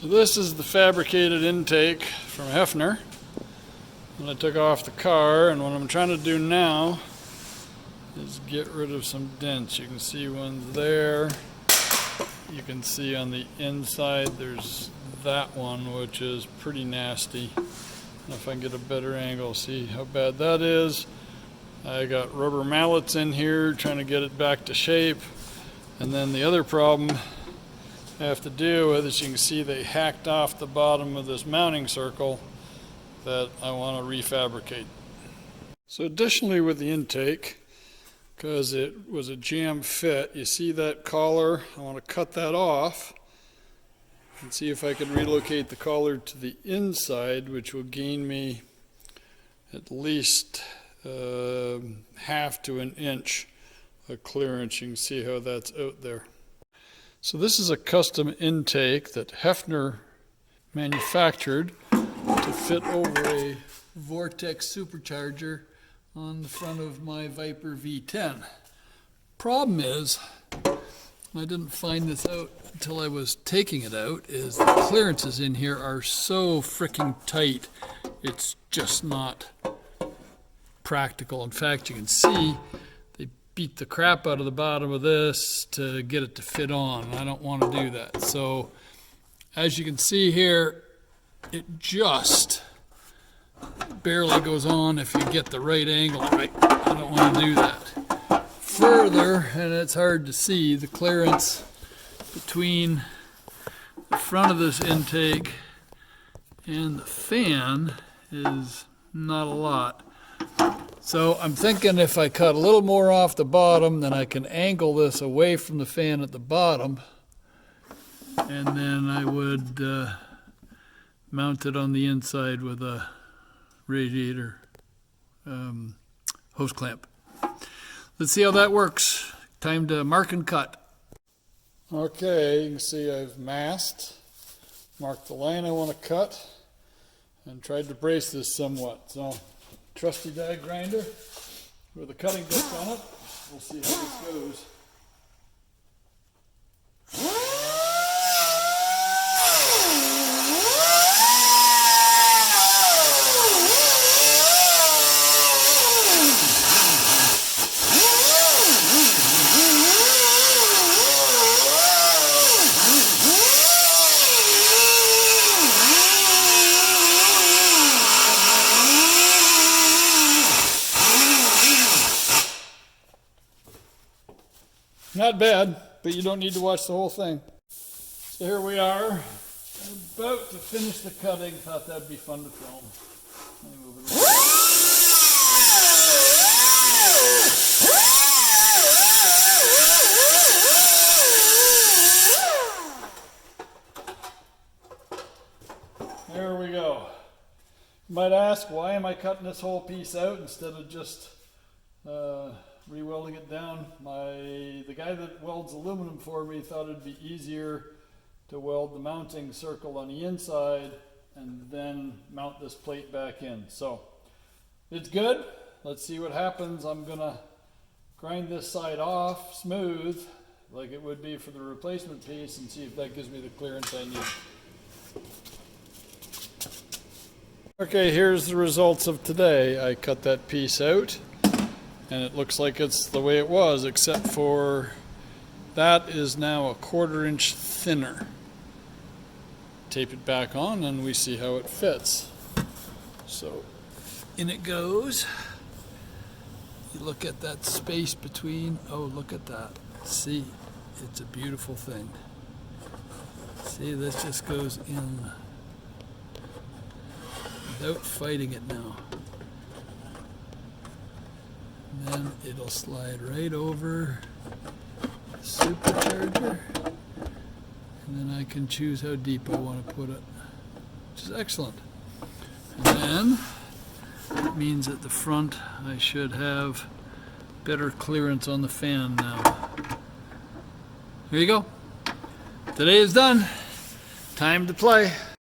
So this is the fabricated intake from Heffner that I took off the car, and what I'm trying to do now is get rid of some dents. You can see one's there. You can see on the inside there's that one, which is pretty nasty. And if I can get a better angle, see how bad that is. I got rubber mallets in here trying to get it back to shape. And then the other problem I have to deal with is, you can see they hacked off the bottom of this mounting circle that I want to refabricate. So additionally with the intake, because it was a jam fit, you see that collar, I want to cut that off and see if I can relocate the collar to the inside, which will gain me at least half to an inch of clearance. You can see how that's out there. So this is a custom intake that Heffner manufactured to fit over a Vortex supercharger on the front of my Viper V10. Problem is, I didn't find this out until I was taking it out, is the clearances in here are so freaking tight, it's just not practical. In fact, you can see they beat the crap out of the bottom of this to get it to fit on. I don't want to do that. So as you can see here, it just barely goes on if you get the right angle right. I don't want to do that. Further, and it's hard to see, the clearance between the front of this intake and the fan is not a lot. So I'm thinking if I cut a little more off the bottom, then I can angle this away from the fan at the bottom, and then I would mount it on the inside with a Radiator hose clamp. Let's see how that works. Time to mark and cut. Okay, you can see I've masked, marked the line I want to cut, and tried to brace this somewhat. So, trusty die grinder with a cutting disc on it. We'll see how this goes. Not bad, but you don't need to watch the whole thing. So here we are, about to finish the cutting. Thought that'd be fun to film. Let me move it. There we go. You might ask, why am I cutting this whole piece out instead of just re-welding it down? The guy that welds aluminum for me thought it'd be easier to weld the mounting circle on the inside and then mount this plate back in. So it's good. Let's see what happens. I'm gonna grind this side off smooth like it would be for the replacement piece and see if that gives me the clearance I need. Okay, here's the results of today. I cut that piece out, and it looks like it's the way it was, except for that is now a 1/4 inch thinner. Tape it back on and we see how it fits. So in it goes. You look at that space between, oh, look at that. See, it's a beautiful thing. See, this just goes in without fighting it now. Then it'll slide right over the supercharger, and then I can choose how deep I want to put it, which is excellent. And then it means at the front I should have better clearance on the fan now. There you go. Today is done. Time to play.